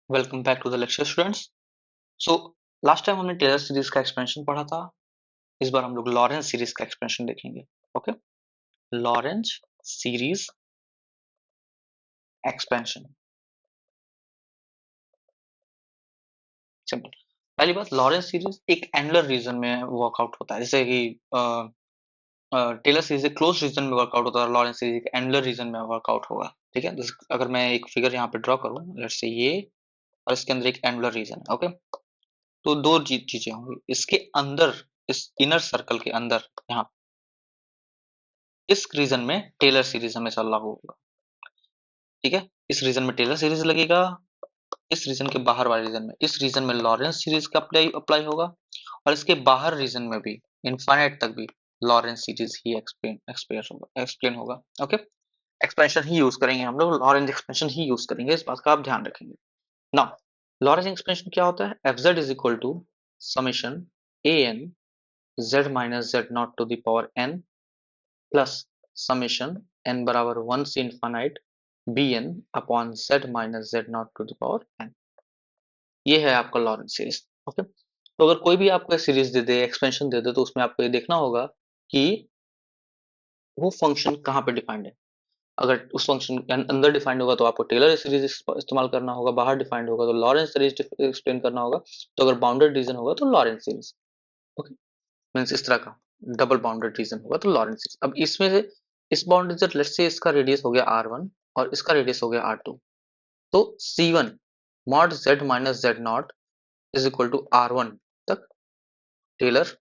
Welcome back to the lecture students. So last time हमने Taylor series का expansion पढ़ा था। इस बार हम लोग लॉरेंस सीरीज का एक्सपेंशन देखेंगे। Okay, Laurent's series expansion. Simple. पहली बात, लॉरेंस सीरीज एक एंगुलर रीजन में वर्कआउट होता है, जैसे कि टेलर सीरीज एक क्लोज रीजन में वर्कआउट होता है, लॉरेंस सीरीज एक एंगुलर रीजन में वर्कआउट होगा। ठीक है, अगर मैं एक फिगर यहाँ पे ड्रॉ करूँ, लेट्स से ये, और इसके अंदर एक एंगुलर रीजन है। ओके, तो दो चीजें होंगी इसके अंदर, इस इनर सर्कल के अंदर, यहाँ इस रीजन में टेलर सीरीज हमेशा लागू होगा। ठीक है, इस रीजन में टेलर सीरीज लगेगा, इस रीजन के बाहर वाले रीजन में, इस रीजन में लॉरेंस सीरीज का अप्लाई होगा, और इसके बाहर रीजन में भी इनफाइनाइट तक भी लॉरेंस सीरीज ही एक्सप्लेन होगा। ओके, एक्सपेंशन ही यूज करेंगे हम लोग, लॉरेंस एक्सपेंशन ही यूज करेंगे, इस बात का आप ध्यान रखेंगे। नाउ लॉरेंस एक्सपेंशन क्या होता है? F Z is equal to summation a n z minus z not to the power n plus summation n बराबर 1 से infinite bn upon z minus z not to the power n। ये है आपका Lawrence series. Okay, तो अगर कोई भी आपको सीरीज दे दे, एक्सपेंशन दे दे, तो उसमें आपको ये देखना होगा कि वो फंक्शन कहाँ पे डिफाइंड है। अगर उस फंक्शन के अंदर डिफाइंड होगा तो आपको टेलर सीरीज इस्तेमाल करना होगा, बाहर डिफाइंड होगा तो लॉरेंस सीरीज एक्सप्लेन करना होगा, तो अगर बाउंडेड रीजन होगा तो लॉरेंस सीरीज। ओके, मीन्स इस तरह का डबल बाउंडेड रीजन होगा तो लॉरेंस सीरीज। अब इसमें से इस बाउंड्री से लेट्स से इसका रेडियस हो गया r1 और इसका रेडियस हो गया r2, तो c1 mod z minus z not is equal to r1 तक Taylor,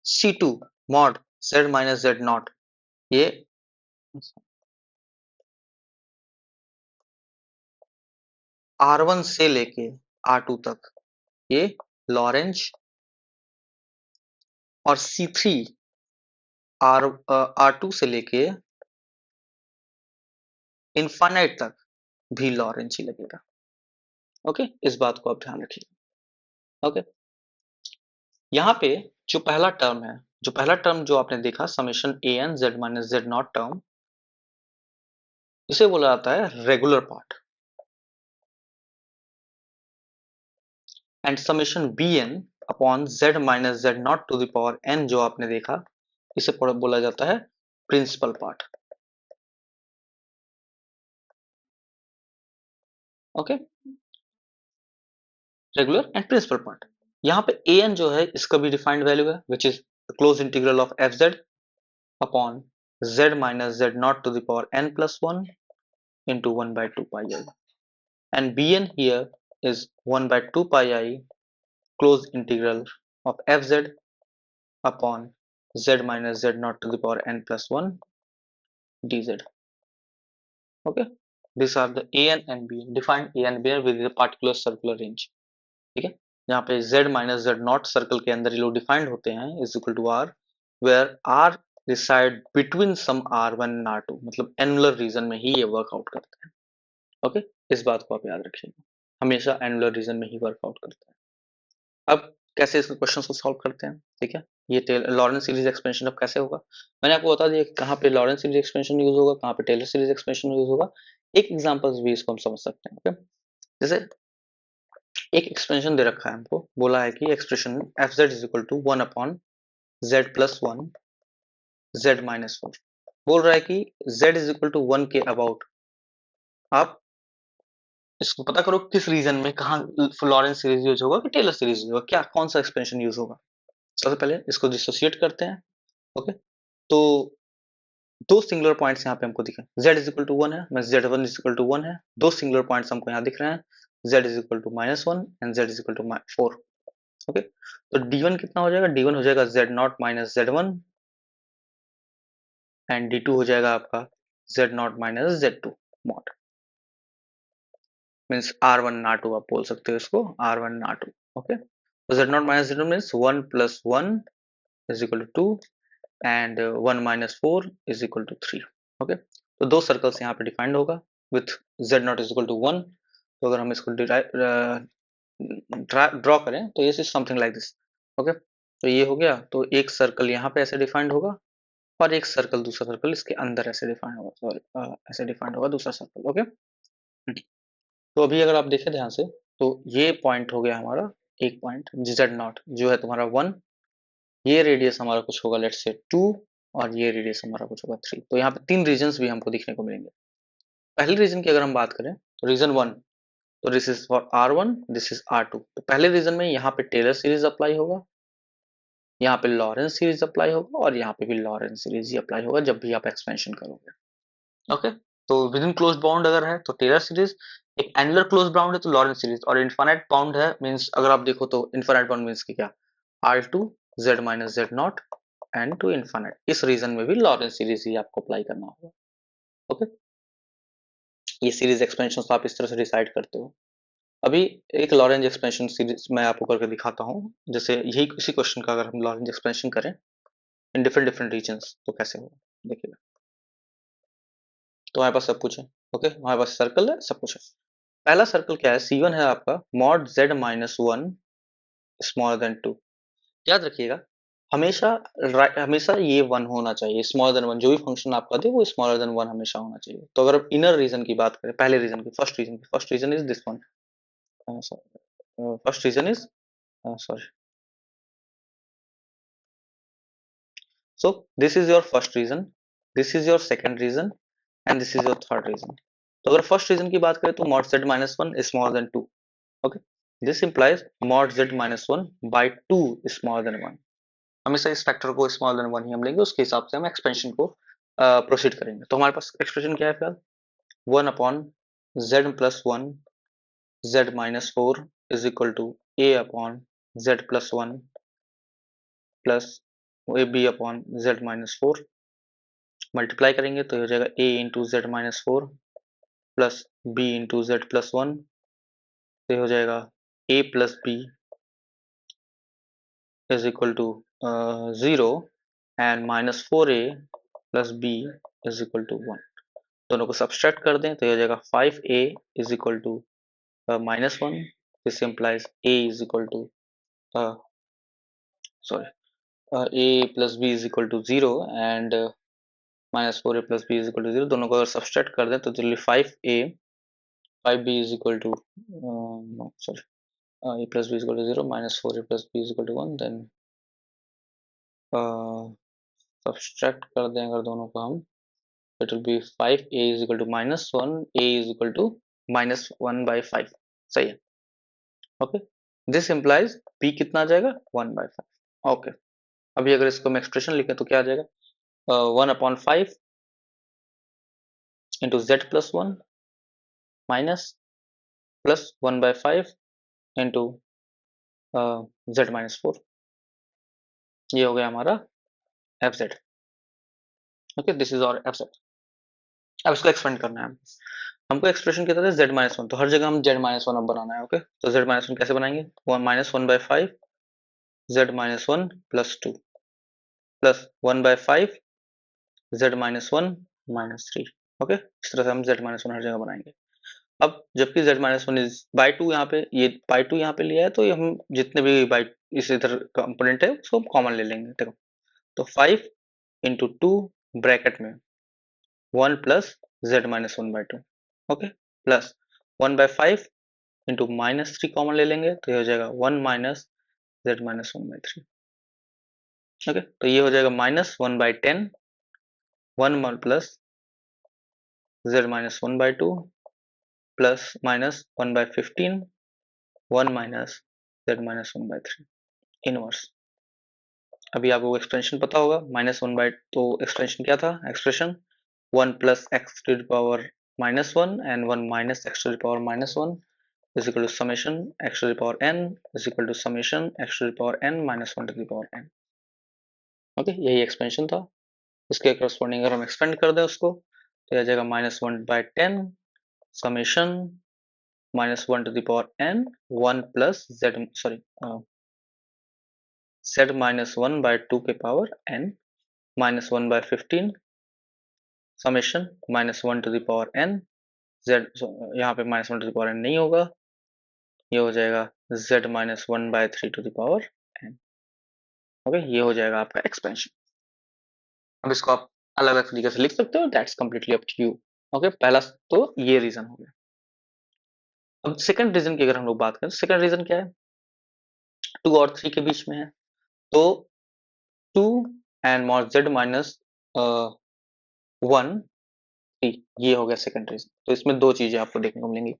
c2 mod z minus z not, ये r1 से लेके r2 तक ये लॉरेंज, और c3 r2 से लेके इनफाइनाइट तक भी लॉरेंज ही लगेगा। ओके, इस बात को आप ध्यान रखिए। ओके, यहाँ पे जो पहला टर्म है, जो पहला टर्म जो आपने देखा summation a n z minus z not term, इसे बोला जाता है regular part, and summation b n upon Z minus z not to the power n जो आपने देखा, इसे बोला जाता है principal part. Okay, regular and principal part. यहाँ पे ए एन जो है इसका भी डिफाइंड वैल्यू है, which is close integral of f Z upon Z minus z not to the power n plus one into 1 by 2 pi I, and bn here is 1 by 2 pi I closed integral of fz upon z minus z naught to the power n plus 1 dz. Okay, these are the an and bn, defined a and bn with a particular circular range. ठीक है, यहाँ पे z minus z naught circle के अंदर ये लोग defined होते हैं is equal to r, where r reside between some r1 and r2, मतलब एनुलर रीजन में ही ये वर्कआउट करते हैं। ओके, इस बात को आप याद रखिएगा, हमेशा एनुलर रीजन में ही वर्कआउट करता है। अब कैसे इस क्वेश्चन को सॉल्व करते हैं? ठीक है, ये लॉरेंस सीरीज एक्सपेंशन अब कैसे होगा, मैंने आपको बता दिया कि कहाँ पे लॉरेंस सीरीज एक्सपेंशन यूज होगा, कहाँ पे टेलर सीरीज एक्सपेंशन यूज होगा। एक एग्जांपल्स भी इसको हम समझ सकते हैं। ओके, जैसे एक एक्सपेंशन दे रखा है, हमको बोला है कि expression f Z is equal to 1 upon z plus 1 z minus 4, बोल रहा है कि जेड इज इक्वल टू 1 के अबाउट आप इसको पता करो किस रीजन में कहाँ लॉरेंस सीरीज यूज होगा कि टेलर सीरीज यूज होगा, क्या कौन सा एक्सपेंशन यूज होगा। सबसे पहले इसको डिसोसिएट करते हैं। ओके, तो दो सिंगुलर पॉइंट्स यहाँ पे हमको दिखे, z इज इक्वल टू 1 है, z one is equal to 1 है, दो सिंगुलर पॉइंट्स हमको यहाँ दिख रहे हैं, z is equal to -1 and z is equal to 4। Okay, तो d1 कितना हो जाएगा? d1 हो जाएगा z not minus z1 and d2 हो जाएगा आपका z not minus z2 mod, means r1 r2 आप बोल सकते हो इसको, r1 r2। ओके, तो z not minus z2 means 1 plus 1 is equal to 2 and 1 minus 4 is equal to 3। Okay, तो दो सर्कल्स यहाँ पे डिफाइंड होगा with z not is equal to 1। तो अगर हम इसको ड्रॉ करें तो ये समथिंग लाइक दिस। ओके, तो ये हो गया, तो एक सर्कल यहाँ पे ऐसे डिफाइंड होगा और एक सर्कल, दूसरा सर्कल इसके अंदर ऐसे डिफाइंड होगा, सॉरी ऐसे डिफाइंड होगा दूसरा सर्कल। ओके, तो अभी अगर आप देखें ध्यान से, तो ये पॉइंट हो गया हमारा एक पॉइंट जेड नॉट जो है तुम्हारा 1, ये रेडियस हमारा कुछ होगा लेट्स से 2, और ये रेडियस हमारा कुछ होगा 3। तो यहाँ पे 3 रीजन्स भी हमको दिखने को मिलेंगे। पहले रीजन की अगर हम बात करें तो रीजन 1, तो this is for R1, this is R2। तो पहले रीजन में यहाँ पे टेलर सीरीज अप्लाई होगा, यहाँ पे लॉरेंस सीरीज अप्लाई होगा, और यहाँ पे भी लॉरेंस सीरीज ही अप्लाई होगा जब भी आप एक्सपेंशन करोगे। ओके, तो विद इन क्लोज्ड बाउंड अगर है तो टेलर सीरीज, एक एनुलर क्लोज्ड बाउंड है तो लॉरेंस सीरीज, और इनफाइनाइट बाउंड है मींस अगर आप देखो तो इनफाइनाइट बाउंड मींस की क्या, R2 Z minus Z not and to infinite. इस रीजन में भी लॉरेंस सीरीज ही आपको अप्लाई करना होगा। ओके, ये सीरीज एक्सपेंशन आप इस तरह से डिसाइड करते हो। अभी एक लॉरेंज एक्सपेंशन सीरीज मैं आपको करके दिखाता हूँ, जैसे यही इसी क्वेश्चन का अगर हम लॉरेंज एक्सपेंशन करें इन डिफरेंट डिफरेंट रीजन्स तो कैसे होगा देखिएगा। तो हमारे पास सब कुछ है। ओके, हमारे पास सर्कल है, सब कुछ है। पहला सर्कल क्या है, C1 है आपका mod Z minus 1 smaller than 2। याद रखिएगा हमेशा, हमेशा ये 1 होना चाहिए, स्मॉलर देन 1, जो भी फंक्शन आपका दे वो स्मॉलर देन 1 हमेशा होना चाहिए। तो अगर इनर रीजन की बात करें, पहले रीजन की, first region is this one, first region is sorry, so this is your first reason, this is your second reason, and this is your third reason. तो अगर फर्स्ट रीजन की बात करें तो mod z minus 1 is smaller than 2. Okay, this implies mod z minus 1 by 2 is smaller than 1. हमेशा इस factor को smaller than 1 ही हम लेंगे, उसके हिसाब से हम एक्सपेंशन को प्रोसीड करेंगे। तो हमारे पास एक्सप्रेशन क्या है फिलहाल, 1 upon z plus 1 z minus 4 is equal to a upon z plus 1 plus a b upon z minus 4। Multiply करेंगे तो हो जाएगा a into z minus 4 plus b into z plus 1, तो हो जाएगा a plus b is equal to 0 and minus 4a plus b is equal to 1। दोनों को subtract कर दें तो हो जाएगा 5a is equal to minus 1। This implies a is equal to sorry a plus b is equal to 0 and minus 4a plus b is equal to 0। दोनों को अगर सब्सट्रैक्ट कर दें तो जल्दी 5a 5b is equal to no sorry a plus b is equal to 0 minus 4a plus b is equal to 1, then subtract कर दें अगर दोनों को हम, it will be 5a is equal to minus 1, a is equal to minus 1 by 5। सही है। Okay, this implies b कितना आ जाएगा 1 by 5। ओके, अभी अगर इसको हम एक्सप्रेशन लिखें तो क्या आ जाएगा 1 upon 5 into z plus 1 minus plus 1 by 5 into z minus 4। ये हो गया हमारा F Z. Okay, this is और एफ जेड। अब इसको एक्सपेंड करना है हमको एक्सप्रेशन क्या था जेड माइनस 1, तो हर जगह हम जेड माइनस 1 अब बनाना है। ओके, तो जेड माइनस 1 कैसे बनाएंगे, 1 minus 1 by 5 Z minus 1 plus 2 plus 1 by 5 Z minus 1 minus 3। Okay, इस तरह से हम जेड माइनस 1 हर जगह बनाएंगे। अब जबकि जेड माइनस 1 इज बाई 2, यहाँ पे ये बाई 2 यहाँ पे लिया है, तो ये हम जितने भी बाई इस इधर कंपोनेंट है उसको हम कॉमन ले लेंगे। देखो, तो 5 इंटू 2 ब्रैकेट में 1 plus Z minus 1 by 2। Okay, plus 1 by 5 into minus 3 common ले लेंगे तो ये हो जाएगा 1 minus Z minus 1 by 3। Okay, तो ये हो जाएगा minus 1 by 10 1 plus Z minus 1 by 2 plus minus 1 by 15 1 minus Z minus 1 by 3 inverse. अभी आपको एक्सपेंशन पता होगा, माइनस 1 बाई, तो एक्सपेंशन क्या था, expression 1 plus x to the power minus 1 and 1 minus x to the power minus 1 is equal to summation x to the power n is equal to summation x to the power n minus 1 to the power n। Okay, यही expansion था। इसके corresponding अगर हम expand कर दें उसको तो आ जाएगा minus 1 by 10 summation minus 1 to the power n 1 plus z sorry z minus 1 by 2 के power n minus 1 by 15 summation minus 1 to the power n z, यहाँ पे minus 1 to the power n नहीं होगा, ये हो जाएगा z minus 1 by 3 to the power n। Okay, ये हो जाएगा आपका एक्सपेंशन। अब इसको आप अलग अलग तरीके से लिख सकते हो, that's completely up to you. Okay, पहला तो ये रीजन हो गया। अब सेकंड रीजन की अगर हम लोग बात करें, सेकंड रीजन क्या है, 2 और 3 के बीच में है, तो 2 एंड मॉड z माइनस 1 3, ये हो गया सेकंड रीजन। तो इसमें दो चीजें आपको देखने को मिलेंगी,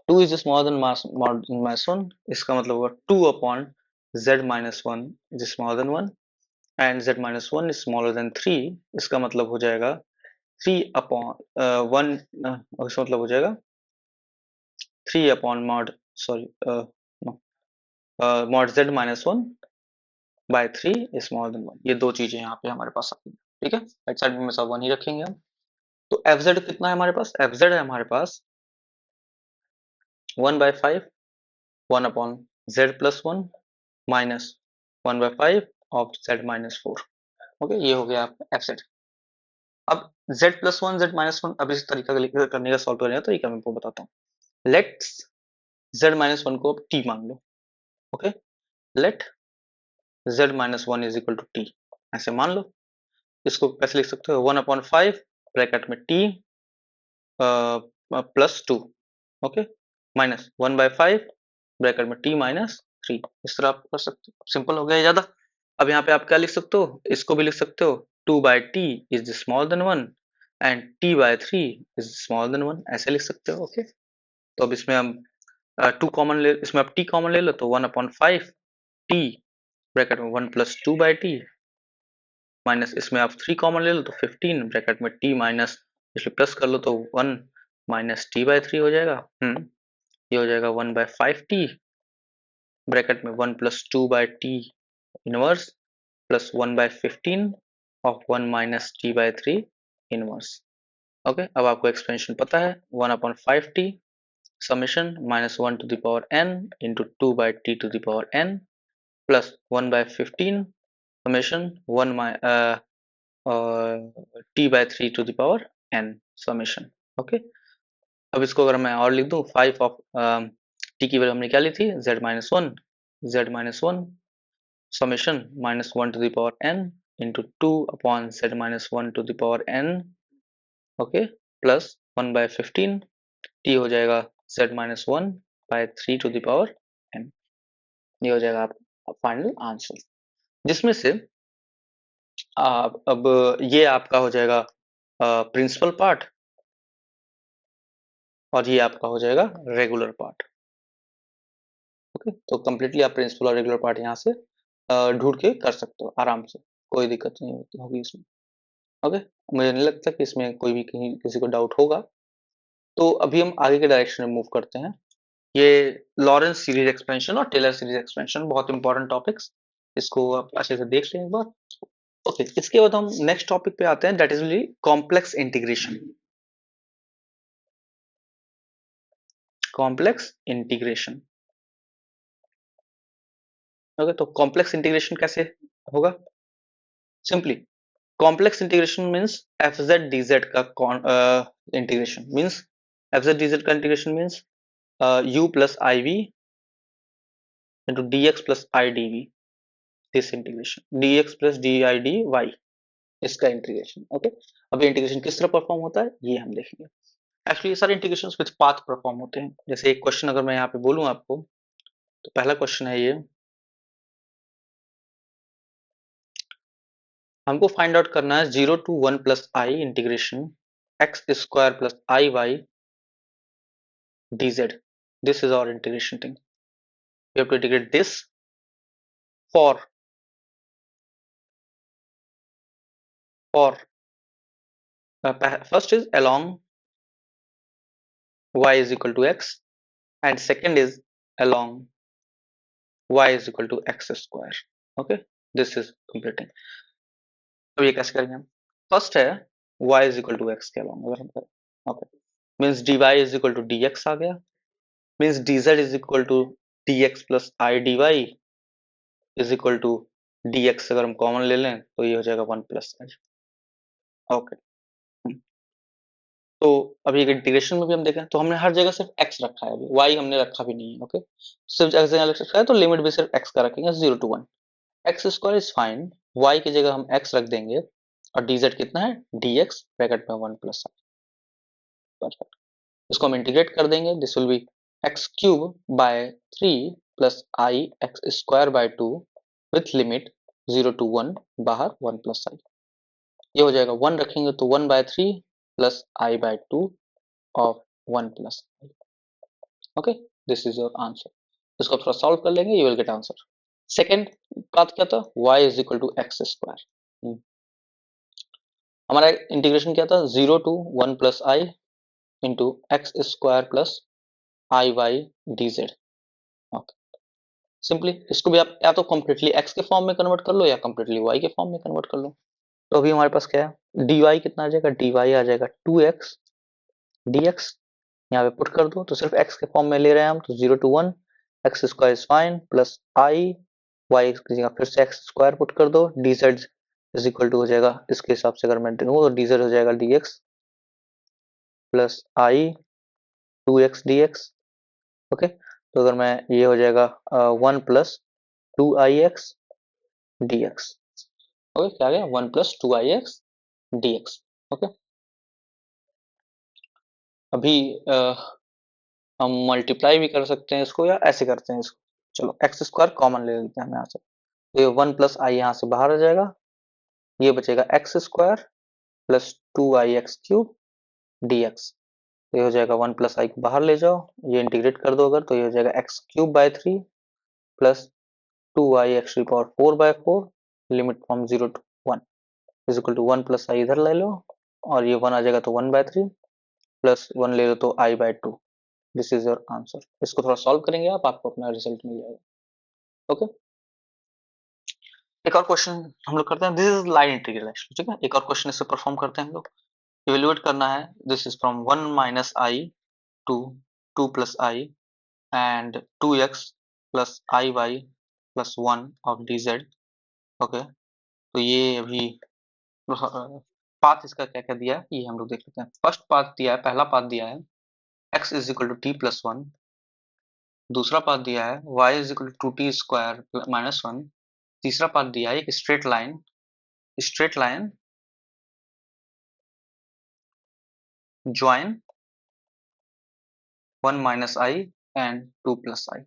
2 is smaller then mod minus 1, इसका मतलब होगा 2 upon z minus 1 is smaller than 1, and z minus 1 is smaller then 3, इसका मतलब हो जाएगा 3 अपॉन 1, इसका मतलब हो जाएगा 3 upon mod, sorry mod z minus 1 by 3 is smaller than 1। ये दो चीजें यहाँ पे हमारे पास आती हैं, ठीक है। राइट साइड में हमेशा 1 ही रखेंगे हम। तो fz कितना है हमारे पास, fz है हमारे पास 1 by 5, 1 upon z plus 1 minus 1 by 5 of z minus 4। Okay, ये हो गया आपका fz। अब z प्लस 1 z माइनस 1, अब इस तरीका करने का सॉल्व करने का तरीका मैं आपको बताता हूँ। लेट्स z माइनस 1 को अब t मान लो। Okay, let z minus 1 is equal to t, ऐसे मान लो। इसको कैसे लिख सकते हो, 1 अपॉन 5 ब्रैकेट में t plus 2, okay, minus 1 by 5 bracket में t माइनस 3। इस तरह आप कर सकते हो, सिंपल हो गया ज्यादा। अब यहाँ पे आप क्या लिख सकते हो, इसको भी लिख सकते हो 2 by t is smaller than 1 and t by 3 is smaller than 1, ऐसे लिख सकते हो। ओके, तो अब इसमें हम 2 कॉमन ले, इसमें आप t कॉमन ले लो, तो 1 अपॉन 5 t ब्रैकेट में 1 प्लस 2 बाय टी माइनस, इसमें आप 3 कॉमन ले लो तो 15 ब्रैकेट में t माइनस, इसलिए प्लस कर लो तो 1 माइनस टी बाय 3 हो जाएगा। ये हो जाएगा 1 बाय 5 टी ब्रैकेट में 1 plus 2 by t inverse plus 1 by 15 of 1 minus t by 3 inverse. Okay, अब आपको एक्सपेंशन पता है, 1 upon 5 t summation minus 1 to the power n into 2 by t to the power n plus 1 by 15 summation 1 t by 3 to the power n summation. Okay, अब इसको अगर मैं और लिख दूं, 5 ऑफ टी की वैल्यू हमने क्या ली थी, z minus 1 summation minus 1 to the power n into 2 upon z minus 1 to the power n, okay, plus 1 by 15 t हो जाएगा z minus 1 by 3 to the power n। ये हो जाएगा आपका फाइनल आंसर, जिसमें से अब ये आपका हो जाएगा प्रिंसिपल पार्ट और ये आपका हो जाएगा रेगुलर पार्ट। ओके, तो कंप्लीटली आप प्रिंसिपल और रेगुलर पार्ट यहाँ से ढूंढ के कर सकते हो आराम से, कोई दिक्कत नहीं होती होगी इसमें। ओके, मुझे नहीं लगता कि इसमें कोई भी कहीं किसी को डाउट होगा। तो अभी हम आगे के डायरेक्शन में मूव करते हैं। ये लॉरेंस सीरीज एक्सपेंशन और टेलर सीरीज एक्सपेंशन बहुत इंपॉर्टेंट टॉपिक्स, इसको आप अच्छे से देख लें एक बार। ओके, इसके बाद हम नेक्स्ट टॉपिक पे आते हैं, that is complex integration. Complex integration, okay, तो कॉम्प्लेक्स इंटीग्रेशन कैसे होगा, simply complex integration means fz dz का इंटीग्रेशन मींस, fz dz का integration means u plus iv into dx plus idv, this integration dx plus didy, इसका integration. Okay, अब ये integration किस तरह परफॉर्म होता है ये हम देखेंगे। एक्चुअली ये सारे इंटीग्रेशंस विद पाथ परफॉर्म होते हैं। जैसे एक क्वेश्चन अगर मैं यहाँ पे बोलूँ आपको, तो पहला क्वेश्चन है ये, हमको फाइंड आउट करना है 0 to 1 plus I integration x square plus iy dz, this is our integration thing, we have to integrate this for first is along y is equal to x and second is along y is equal to x square। okay, this is completing। अब ये कैसे करेंगे हम, first है y is equal to x के along, अगर हम करें okay, means dy is equal to dx आ गया, means dz is equal to dx plus I dy is equal to dx, अगर हम कॉमन ले लें तो ये हो जाएगा 1 प्लस i। ओके, तो अभी इंटीग्रेशन में भी हम देखें तो हमने हर जगह सिर्फ x रखा है, अभी y हमने रखा भी नहीं है। ओके, सिर्फ x जगह रखा है तो लिमिट भी सिर्फ x का रखेंगे 0 to 1, x square is fine, y की जगह हम x रख देंगे और dz कितना है dx ब्रैकेट में 1 प्लस i, परफेक्ट। इसको हम इंटीग्रेट कर देंगे, this will be x cube by 3 plus I x square by 2 with limit 0 to 1, बाहर 1 प्लस आई। ये हो जाएगा 1 रखेंगे तो 1 by 3 plus i by 2 of 1 plus i. Okay, this is your answer. इसको थोड़ा सॉल्व कर लेंगे, you will get answer. Second बात क्या था, y is equal to x square. हमारा इंटीग्रेशन क्या था, 0 to 1 plus i into x square plus i y d z. Simply इसको भी आप या तो कम्प्लीटली x के फॉर्म में कन्वर्ट कर लो या कम्प्लीटली y के फॉर्म में कन्वर्ट कर लो। तो अभी हमारे पास क्या है, dy कितना आ जाएगा, dy आ जाएगा 2x dx। यहाँ पे पुट कर दो तो सिर्फ x के फॉर्म में ले रहे हैं हम, तो 0 to 1 x square is fine plus i y की जगह फिर से एक्स स्क्वायर पुट कर दो, dz इज इक्वल टू हो जाएगा, इसके हिसाब से अगर मैं दूँ तो dz हो जाएगा dx प्लस आई 2x dx। ओके, तो अगर मैं ये हो जाएगा 1 प्लस 2ix dx। ओके, क्या आ गया, 1 प्लस 2ix dx। ओके, अभी हम मल्टीप्लाई भी कर सकते हैं इसको या ऐसे करते हैं इसको, चलो एक्स स्क्वायर कॉमन ले लेते हैं हम यहाँ से, तो ये 1 प्लस आई यहाँ से बाहर आ जाएगा, ये बचेगा x square plus 2ix cube dx। तो ये हो जाएगा 1 प्लस आई को बाहर ले जाओ, ये इंटीग्रेट कर दो अगर, तो ये हो जाएगा X cube by 3 plus 2ix to power 4 by 4 limit from 0 to 1 is equal to 1 plus I इधर ले लो, और ये 1 आ जाएगा तो 1 बाय 3 प्लस 1 ले लो तो I by 2। This is your answer. इसको थोड़ा सॉल्व करेंगे आप, आपको अपना रिजल्ट मिल जाएगा। ओके, एक और क्वेश्चन हम लोग करते हैं, this is line integral actually, ठीक है। एक और क्वेश्चन इससे परफॉर्म करते हैं हम लोग, इवेल्युएट करना है, this is from 1 minus i to 2 plus i and 2x plus i y plus 1 of d z. Okay, तो ये अभी पाथ इसका क्या क्या दिया है ये हम लोग देख लेते हैं। फर्स्ट पाथ दिया है, पहला पाथ दिया है x is equal to t plus 1, दूसरा पाथ दिया है y is equal to t square minus 1, तीसरा पाथ दिया है एक straight line join 1 minus i and 2 plus i.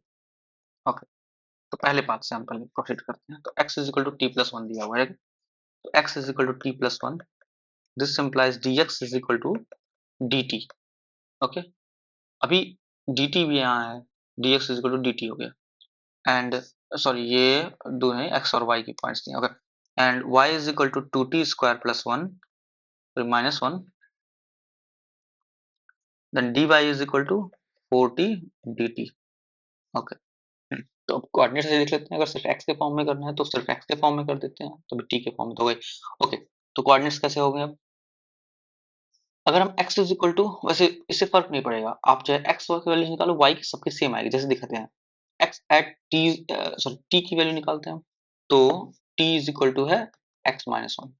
Okay, तो पहले पाथ से हम पहले प्रोसीड करते हैं। तो x is equal to t plus 1 दिया हुआ है, तो x is equal to t plus 1, this implies dx is equal to dt। Okay, अभी dt भी यहाँ है, dx is equal to dt हो गया, एंड सॉरी ये दो है x और y की पॉइंट्स दिए। Okay, and y is equal to 2t square plus 1 minus 1, then dy is equal to 4t dt। Okay, तो अब कोऑर्डिनेट से देख लेते हैं, अगर सिर्फ x के फॉर्म में करना है तो सिर्फ x के फॉर्म में कर देते हैं, तो t के फॉर्म में तो हो गई। ओके, तो कोऑर्डिनेट्स कैसे हो गए अब, अगर हम x इज इक्वल टू, वैसे इससे फर्क नहीं पड़ेगा, आप चाहे x की वैल्यू निकालो, y की सबके सेम आएगी, जैसे दिखाते हैं x at t, sorry t की वैल्यू निकालते हैं हम, तो t इज इक्वल टू है x माइनस 1।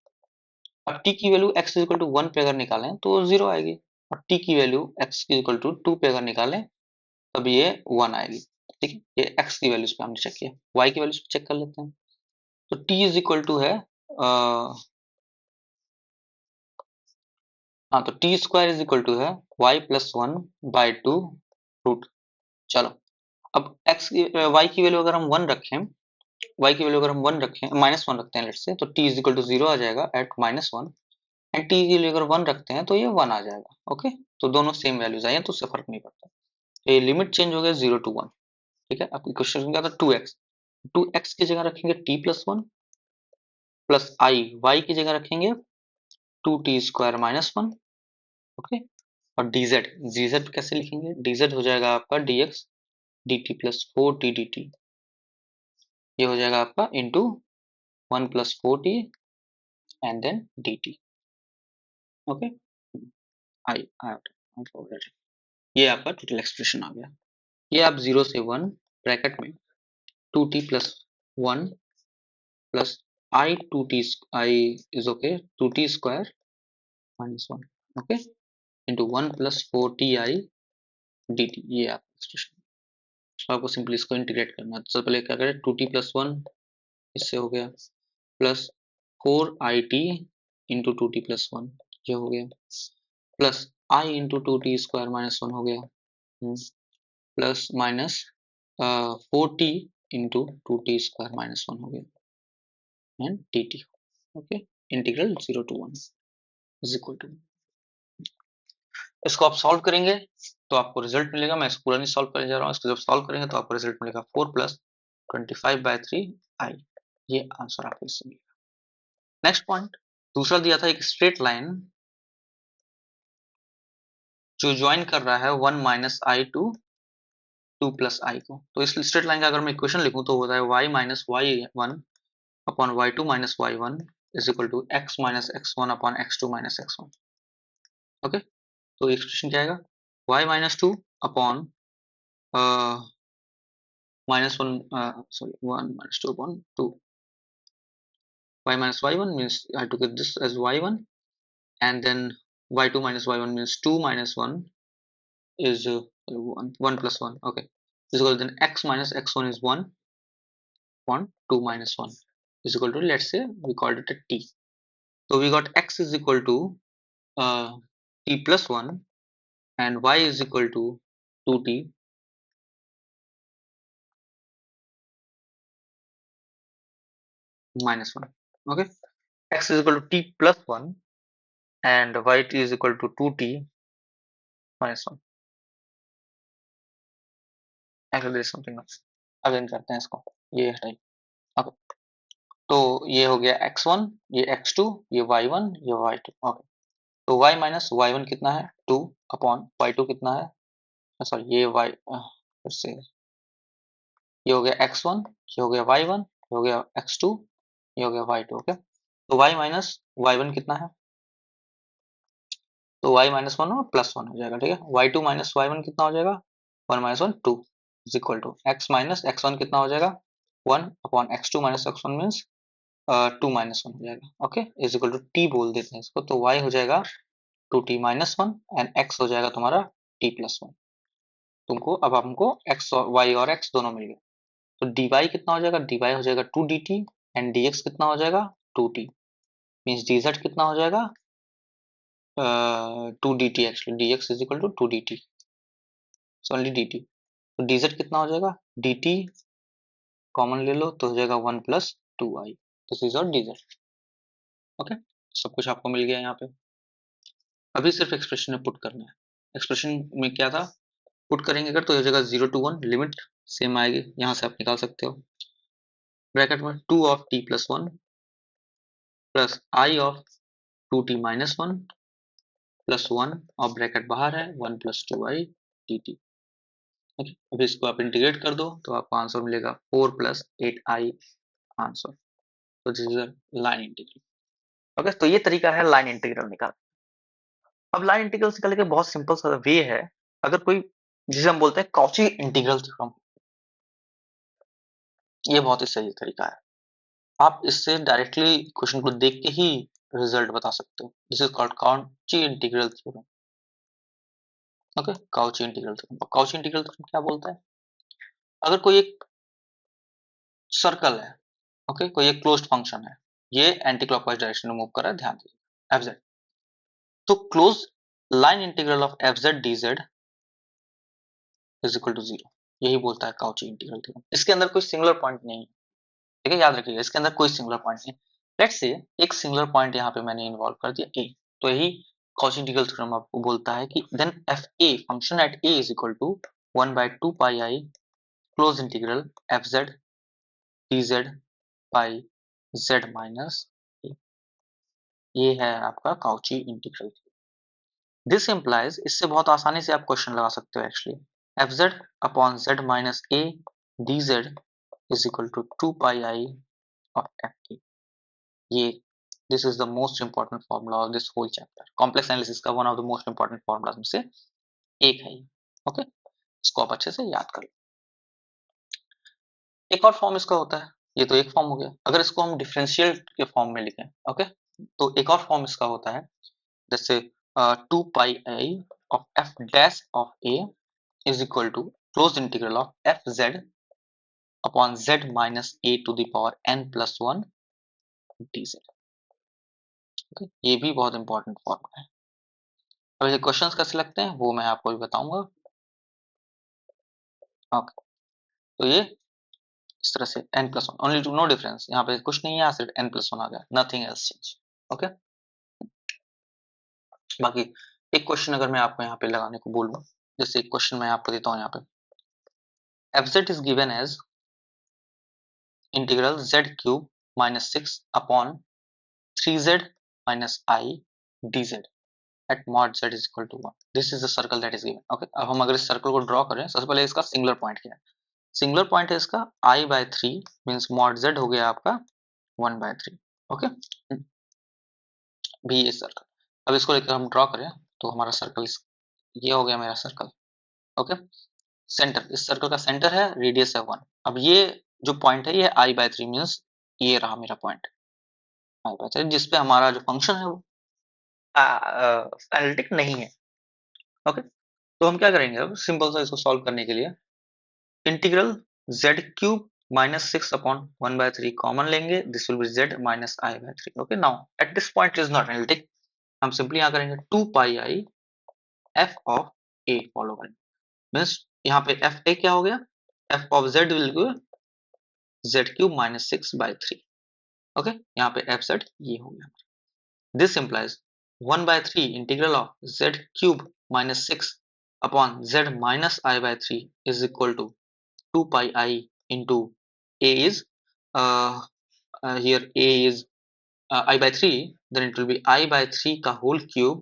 अब t की value x is equal to 1 पे अगर निकालें तो 0 आएगी, और t की value x is equal to 2 पे अगर निकालें तब ये 1 आएगी। ठीक है, ये x की वैल्यूज पे हमने चेक किया, y की वैल्यूज पे चेक कर लेते हैं। तो t इज इक्वल टू है हाँ, तो t square is equal to है y प्लस 1 बाई 2 रूट। चलो, अब x की y की वैल्यू अगर हम 1 रखें, y की वैल्यू अगर हम 1 रखें, माइनस 1 रखते हैं लेट्स से, तो t इज इक्वल टू 0 आ जाएगा एट माइनस 1, एंड t की वैल्यू अगर 1 रखते हैं तो ये 1 आ जाएगा। ओके, तो दोनों सेम वैल्यूज आई हैं, तो उससे फर्क नहीं पड़ता। तो ये लिमिट चेंज हो गया 0 to 1। ठीक है, आपकी क्वेश्चन क्या था, 2x, 2x की जगह रखेंगे t प्लस 1 प्लस आई, y की जगह रखेंगे 2t स्क्वायर माइनस 1। ओके, और dz, dz कैसे लिखेंगे, dz हो जाएगा आपका dx dt plus 4t dt, ये हो जाएगा आपका into 1 plus 4t and then dt। Okay, I ये आपका टोटल एक्सप्रेशन आ गया। ये आप 0 से 1 ब्रैकेट में 2t plus 1 plus I 2t I is okay 2t square minus 1, okay, into 1 plus 4t I dt, ये आपका एक्सप्रेशन। तो आपको सिंपली इसको इंटीग्रेट करना है, तो सबसे पहले क्या करें, 2t प्लस 1 इससे हो गया plus 4it into 2t plus 1, ये हो गया, plus i into 2t square minus 1 हो गया, plus minus 4t into 2t square minus 1 हो गया and dt। Okay, integral 0 to 1 is equal to, इसको आप सॉल्व करेंगे तो आपको रिजल्ट मिलेगा। मैं इसको पूरा नहीं सॉल्व करने जा रहा हूँ, इसको जब सॉल्व करेंगे तो आपको रिजल्ट मिलेगा 4 प्लस 25/3i। ये आंसर आपको इससे मिलेगा। नेक्स्ट पॉइंट दूसरा दिया था, एक स्ट्रेट लाइन जो ज्वाइन कर रहा है 1 माइनस आई टू 2 प्लस आई को। तो इस स्ट्रेट लाइन का अगर मैं इक्वेशन लिखूं तो होता है y minus y one upon y two minus y one is equal to x minus x one upon x two minus x one. Okay, तो एक्सप्रेशन क्या आएगा, y minus two upon minus 1 sorry 1 minus 2 upon 2, y minus y1 means I have to get this as y1, and then y2 minus y1 means 2 minus 1 is 1 plus 1. Okay, is equal to then x minus x1 is 1 upon 2 minus 1 is equal to, let's say we called it a t. So we got x is equal to t plus 1 and y is equal to 2t minus 1. Okay, x is equal to t plus 1 and y is equal to 2t minus 1. Actually there is something else, again करते हैं इसको, ये हटाइए। Okay, तो ये हो गया x1, ये x2, ये y1, ये y2। ओके, तो y माइनस y1 कितना है 2 अपॉन y2 कितना है, सॉरी ये y फिर से ये हो गया x1, ये हो गया y1, ये हो गया x2, ये हो गया y2। ओके, तो y माइनस y1 कितना है, तो y माइनस वन और प्लस वन हो जाएगा। ठीक है, y2 माइनस y1 कितना हो जाएगा, 1 minus 1 2 is equal to x minus x1 कितना हो जाएगा 1 upon x2 minus x1 means 2 minus 1 हो जाएगा। Okay, is equal to t बोल देते हैं इसको, तो y हो जाएगा 2t माइनस 1 एंड x हो जाएगा तुम्हारा t प्लस 1। तुमको अब हमको x और y और x दोनों मिल गए, तो dy कितना हो जाएगा, dy हो जाएगा 2dt एंड dx कितना हो जाएगा 2t मीन्स dz कितना हो जाएगा 2dt। Actually dx is equal to 2dt, only dt। तो dz कितना हो जाएगा, dt कॉमन ले लो तो हो जाएगा 1 प्लस 2i, दिस इज और dz। ओके, सब कुछ आपको मिल गया यहाँ पे। अभी सिर्फ एक्सप्रेशन में पुट करना है। एक्सप्रेशन में क्या था, पुट करेंगे अगर तो हो जाएगा 0 to 1, लिमिट सेम आएगी, यहाँ से आप निकाल सकते हो। ब्रैकेट में 2 of t plus 1 plus i of 2t minus 1 plus 1 और ब्रैकेट बाहर है 1 प्लस 2i dt। ओके, अभी इसको आप इंटीग्रेट कर दो तो आपको आंसर मिलेगा 4 प्लस 8i आंसर। तो this is line integral. Okay, तो ये तरीका है लाइन इंटीग्रल निकाल। अब लाइन इंटीग्रल निकालने का बहुत सिंपल सा वे है, अगर कोई जिसे हम बोलते हैं कॉची इंटीग्रल थ्योरम, ये बहुत ही सही तरीका है। आप इससे डायरेक्टली क्वेश्चन को देख के ही रिजल्ट बता सकते हो। This is called Cauchy integral theorem. Okay, Cauchy integral theorem. Cauchy integral theorem क्या बोलता है, अगर कोई एक सर्कल है, ओके, कोई एक क्लोज्ड फंक्शन है, ये एंटी क्लॉकवाइज डायरेक्शन में मूव कर रहा है, ध्यान दीजिए एफ जेड, तो close line integral of f Z D Z is equal to 0, यही बोलता है काउची इंटीग्रल थ्योरम। इसके अंदर कोई सिंगुलर पॉइंट नहीं है, ठीक है, याद रखिएगा इसके अंदर कोई सिंगुलर पॉइंट नहीं। लेट्स से एक सिंगुलर पॉइंट यहाँ पे मैंने इन्वॉल्व कर दिया ए, तो यही कॉची इंटीग्रल थ्योरम आपको बोलता है कि then F A function at A is equal to 1/2 pi I close integral F Z D Z by Z minus A. ये है आपका काउची इंटीग्रल। दिस इम्प्लाइज, इससे बहुत आसानी से आप क्वेश्चन लगा सकते हो actually, F Z upon Z minus A D Z is equal to 2 pi I of F A. ये this is the most important formula of this whole chapter. Complex analysis का one of the most important formulas में से एक है। Okay, इसको आप अच्छे से याद कर लो। एक और फॉर्म इसका होता है, ये तो एक फॉर्म हो गया। अगर इसको हम डिफरेंशियल के फॉर्म में लिखें, ओके, तो एक और फॉर्म इसका होता है, जैसे 2 pi I of F dash of A is equal to closed integral of fz upon z minus a to the power n plus 1 dz। okay? ये भी बहुत इंपॉर्टेंट फॉर्मूला है। अब ये क्वेश्चंस कैसे लगते हैं वो मैं आपको भी बताऊंगा। ओके, तो ये इस तरह से n+1 only to, no difference, यहाँ पे कुछ नहीं है, सिर्फ n+1 आ गया, नथिंग एल्स चेंज। ओके, बाकी एक क्वेश्चन अगर मैं आपको यहाँ पे लगाने को बोलूँ, जैसे एक क्वेश्चन मैं आपको देता हूँ यहाँ पे, fz is given as integral z³ -6 upon 3z minus I dz at mod z is equal to 1. This is the circle that is given. Okay, अब हम अगर इस सर्कल को ड्रॉ करें, सबसे पहले इसका सिंगुलर पॉइंट क्या है? सिंगुलर पॉइंट है इसका I/3 मींस mod z हो गया आपका 1/3. ओके, भी ये सर्कल, अब इसको लेकर हम ड्रॉ करें तो हमारा सर्कल ये हो गया मेरा सर्कल। ओके, सेंटर, इस सर्कल का सेंटर है, रेडियस है 1। अब ये जो पॉइंट है ये I/3 मींस ये रहा मेरा पॉइंट I/3, जिसपे हमारा जो फंक्शन है वो एनालिटिक नहीं है। ओके, तो हम क्या करेंगे अब सिंपल सा इसको सॉल्व करने के लिए, इंटीग्रल z³ -6 अपॉन 1/3 कॉमन लेंगे, this will be z minus I/3। Okay, now at this point is not analytic, हम सिंपली यहाँ करेंगे 2 pi I f of a follow करेंगे, मीन्स यहाँ पे f a क्या हो गया, f of z will be z³ -6/3। Okay, यहाँ पे f z ये हो गया। This implies 1/3 integral of z³ -6 upon z minus I/3 is equal to 2 pi I into a is here a is I/3, then it will be I/3 का whole cube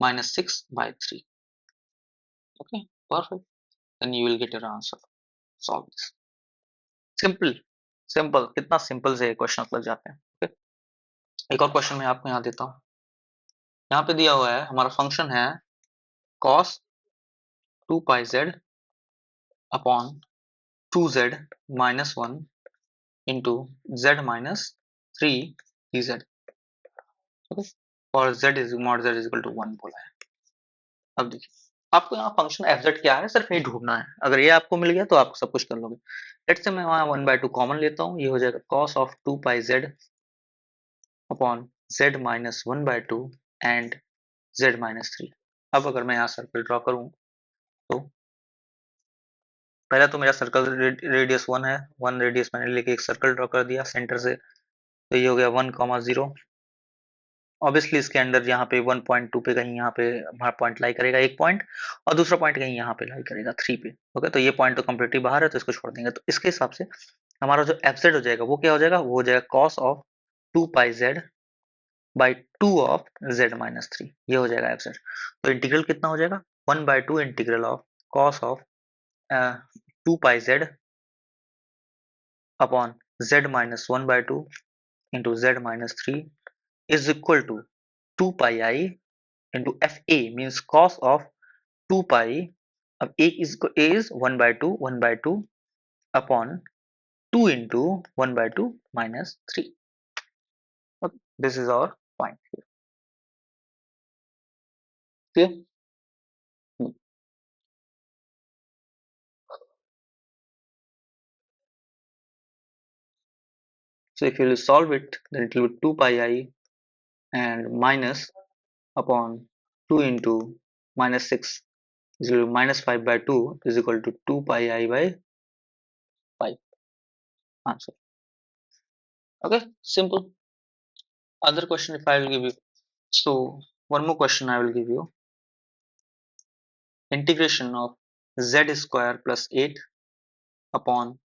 minus 6/3. Okay, perfect. Then you will get your answer. Solve this. Simple, simple. कितना simple से question लग जाते हैं। okay? एक और question मैं आपको यहाँ देता हूँ। यहाँ पे दिया हुआ है हमारा फंक्शन है cos 2 pi z upon 2z minus 1 into z minus 3 dz। Okay, और z is mod z is equal to 1 बोला है। अब देखिए आपको यहाँ फंक्शन fz क्या है, सिर्फ ये ढूंढना है। अगर ये आपको मिल गया तो आप सब कुछ कर लोगे। लेट्स से मैं वहाँ 1/2 कॉमन लेता हूँ, ये हो जाएगा cos of 2 pi z upon z minus 1/2 and z minus 3। अब अगर मैं यहाँ सर्कल ड्रॉ करूँ तो पहला तो मेरा सर्कल रेडियस 1 है, 1 रेडियस मैंने लेके एक सर्कल ड्रॉ कर दिया सेंटर से, तो ये हो गया 1,0। ऑब्वियसली इसके अंदर यहाँ पे 1.2 पे कहीं यहाँ पे हमारा पॉइंट लाई करेगा एक पॉइंट, और दूसरा पॉइंट कहीं यहाँ पे लाई करेगा 3 पे। ओके, तो ये पॉइंट तो कम्प्लीटली बाहर है तो इसको छोड़ देंगे। तो इसके हिसाब से हमारा जो एफजेड हो जाएगा वो क्या हो जाएगा, वो हो जाएगा cos of 2 pi Z by 2 of Z minus 3, ये हो जाएगा एफजेड। तो इंटीग्रल कितना हो जाएगा, 1/2 integral of cos of 2 pi Z upon Z minus 1/2 into z minus 3 is equal to 2 pi I into fa means cos of 2 pi, अब a is 1/2 upon 2 into 1/2 minus 3। Okay, this is our point here. Clear? So if you will solve it, then it will be 2 pi I and minus upon 2 into minus 6 is equal to minus 5/2 is equal to 2 pi I by 5 answer. Okay, simple. Other question if I will give you. So one more question I will give you. Integration of z square plus 8 upon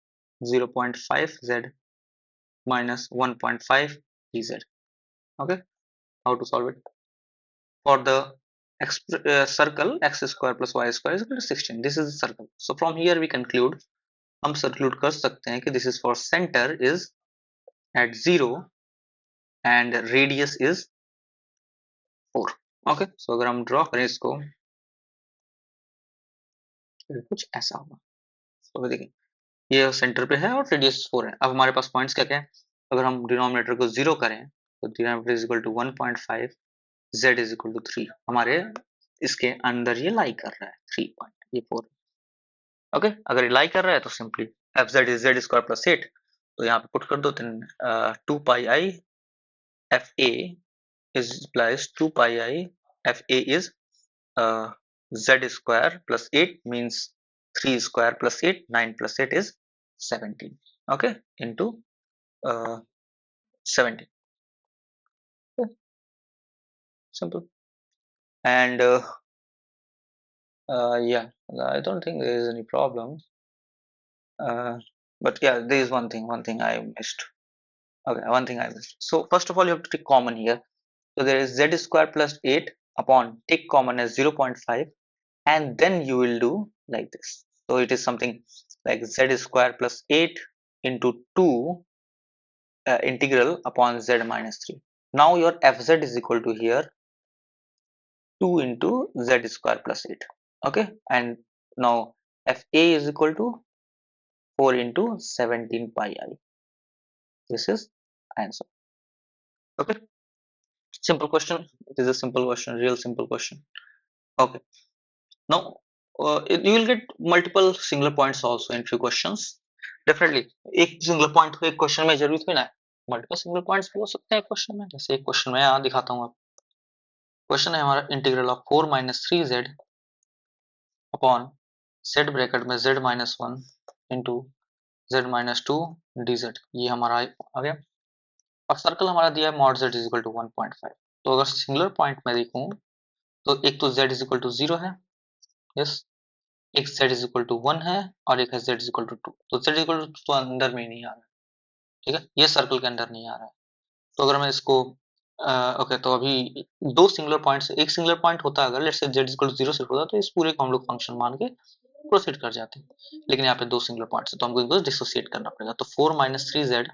0.5 z minus 1.5 dz. Okay, how to solve it? For the circle x square plus y square is equal to 16. This is the circle. So from here we conclude, हम conclude कर सकते हैं कि this is for center is at 0 and radius is 4. Okay, so अगर हम draw करें इसको तो कुछ ऐसा होगा। तो देखिए ये सेंटर पे है और रेडियस 4 है। अब हमारे पास पॉइंट्स क्या क्या है, अगर हम डिनोमिनेटर को 0 करें तो denominator is equal to 1.5, z is equal to 3, हमारे इसके अंदर ये लाई कर रहा है 3 पॉइंट, ये 4। ओके, अगर ये लाई कर रहा है तो simply F Z is Z square plus 8, तो यहाँ पे पुट कर दो, 2 pi I F A is plus 2 pi I F A is Z square plus 8 means 3 square plus 8, 9 plus 8 is 17. Okay, into 17. Okay, simple. And yeah, I don't think there is any problem. Uh, but yeah, there is one thing I missed. Okay, one thing I missed. So first of all, you have to take common here. So there is z square plus 8 upon take common as 0.5, and then you will do like this. So it is something like z square plus 8 into 2 integral upon z minus 3. Now your fz is equal to here 2 into z square plus 8. Okay, and now fa is equal to 4 into 17 pi I. This is answer. Okay, simple question. It is a simple question, real simple question. Okay, now you will get multiple singular points also in few questions. Definitely एक singular point को एक question में जरूर थोड़ी ना है, multiple singular points भी हो सकते हैं question में. जैसे एक question मैं यहाँ दिखाता हूँ. क्वेश्चन है हमारा integral of 4 minus 3z upon z bracket में z minus 1 into z minus 2 dz. ये हमारा आ गया. और सर्कल हमारा दिया है mod z is equal to 1.5. तो अगर सिंगुलर पॉइंट में देखूं तो एक तो z इज इक्वल टू 0 है, यस, एक z इज इक्वल टू 1 है, और एक है z इज इक्वल टू 2. तो z इज इक्वल टू तो अंदर में ही नहीं आ रहा है, ठीक है, ये सर्कल के अंदर नहीं आ रहा है. तो अगर मैं इसको ओके, तो अभी दो सिंगुलर पॉइंट्स, एक सिंगुलर पॉइंट होता अगर let's say z equal to 0 set होता तो इस पूरे को हम लोग फंक्शन मान के प्रोसीड कर जाते. लेकिन यहाँ पे दो सिंगुलर पॉइंट्स है तो हमको इनको डिसोसिएट करना पड़ेगा. तो 4 minus 3z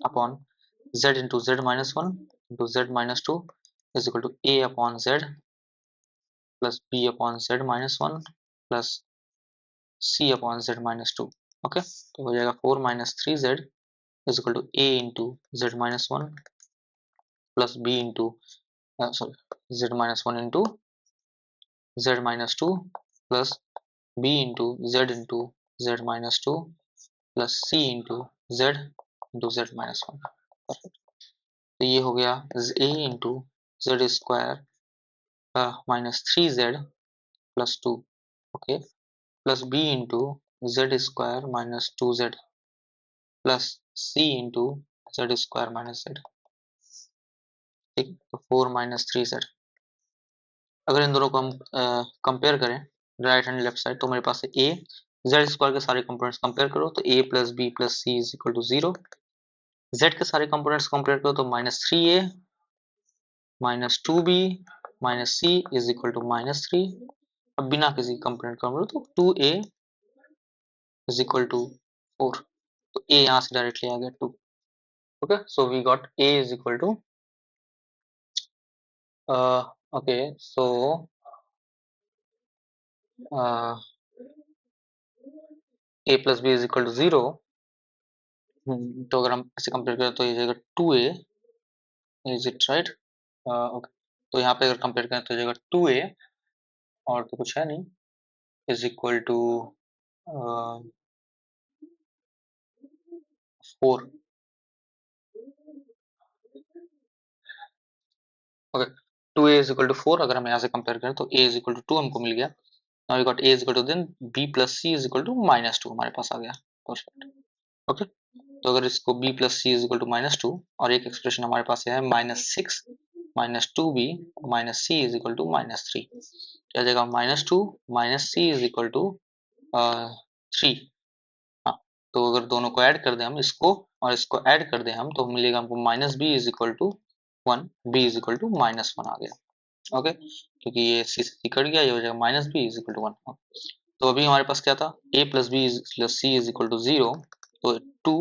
upon z into z minus 1 into z minus 2 is equal to a upon z plus b upon z minus 1 plus c upon z minus 2. Okay, तो हो जाएगा 4 minus 3z is equal to a into z minus 1 plus b into sorry z minus 1 into z minus 2 plus b into z minus 2 plus c into z minus 1. Perfect. तो ये हो गया a into z square minus 3z plus 2, okay, plus b into z square minus 2z plus c into z square minus z. ठीक, तो 4 minus 3z. अगर इन दोनों को हम कंपेयर करें राइट हैंड लेफ्ट साइड तो मेरे पास है a, z स्क्वायर के सारे कंपोनेंट्स कंपेयर करो तो a plus b plus c is equal to 0. z के सारे कंपोनेंट्स कंपेयर करो तो minus 3a minus 2b minus c is equal to minus 3. अब बिना किसी कंपोनेंट का तो 2a इज इक्वल टू 4. तो a यहाँ से डायरेक्टली आ गया 2. Okay, so we got a is equal to okay, so a plus b is equal to 0. तो अगर हम ऐसे कंपेयर करें तो ये जाएगा 2a, is it right? Okay, तो यहाँ पे अगर कंपेयर करें तो जाएगा 2a और तो कुछ है नहीं, is equal to 4. Okay, 2a is equal to 4. अगर हम यहाँ से कंपेयर करें तो a इज इक्वल टू 2 हमको मिल गया. Now we got a is equal to then b plus c is equal to minus 2 हमारे पास आ गया. परफेक्ट. ओके, तो अगर इसको b plus c is equal to minus 2 और एक एक्सप्रेशन हमारे पास है minus 6 minus 2b minus c is equal to minus 3. क्या जाएगा minus 2 minus c is equal to 3. हाँ, तो अगर दोनों को ऐड कर दें हम, इसको और इसको ऐड कर दें हम, तो मिलेगा हमको minus b is equal to 1, b is equal to minus 1 आ गया. ओके, क्योंकि ये सी से सी कट गया, ये हो जाएगा minus b is equal to 1. तो अभी हमारे पास क्या था, a plus b plus c is equal to 0. तो 2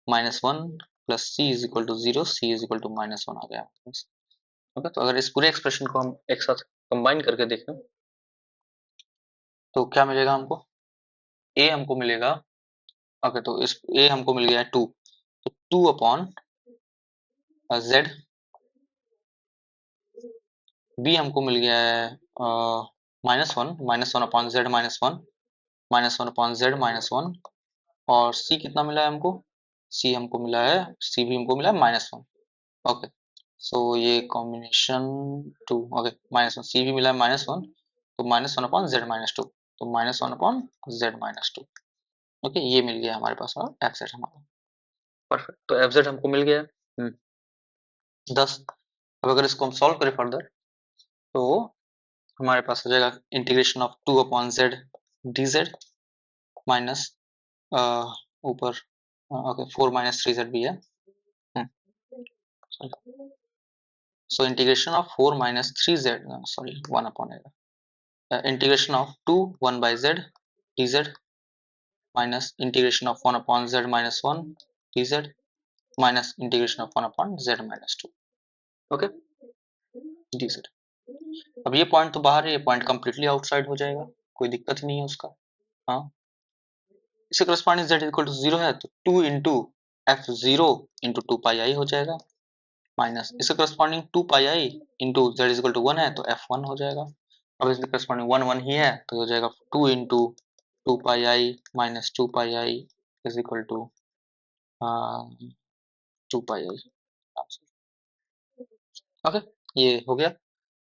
minus 1 plus c is equal to 0, c is equal to minus 1 आ गया. ओके, तो अगर इस पूरे एक्सप्रेशन को हम एक साथ कंबाइन करके देखें तो क्या मिलेगा हमको, a हमको मिलेगा, ओके, तो इस a हमको मिल गया है 2, तो 2 अपॉन z. b हमको मिल गया है minus one upon z minus 1, minus 1 upon z minus 1. और c कितना मिला है हमको, c हमको मिला है, c भी हमको मिला है माइनस 1. ओके, सो ये कॉम्बिनेशन 2, ओके, माइनस 1, सी भी मिला है माइनस 1, तो माइनस 1 अपॉन z माइनस 2. तो -1/z-2। ओके, ये मिल गया हमारे पास और एफ जेड हमारा। परफेक्ट, तो एफ जेड हमको मिल गया। 10। अब अगर इसको हम सॉल्व करें फर्दर तो हमारे पास हो जाएगा integration of 2/z dz minus ऊपर ओके 4 - 3z भी है। So integration of 4 - 3z sorry 1/a integration of 2 1/z dz minus integration of 1/z-1 dz minus integration of 1/z-2 okay dz। अब ये पॉइंट तो बाहर है, ये पॉइंट कंप्लीटली आउटसाइड हो जाएगा, कोई दिक्कत नहीं है उसका। हाँ, इसके करस्पॉन्डिंग z इक्वल टू 0 है तो 2 इंटू f0 इंटू 2πi हो जाएगा, माइनस इसके corresponding 2πi into z equal to 1 है तो f1 हो जाएगा। अब इसके करस्पॉन्डिंग 1 1 ही है तो हो जाएगा 2 into 2πi minus 2πi is equal to 2πi। Okay, ये हो गया।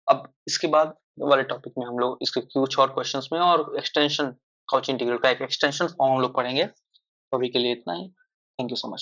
अब इसके बाद वाले टॉपिक में हम लोग इसके कुछ और क्वेश्चंस में और एक्सटेंशन काउची इंटीग्रल का एक एक्सटेंशन फॉर्म हम लोग पढ़ेंगे। तो अभी के लिए इतना ही। Thank you so much.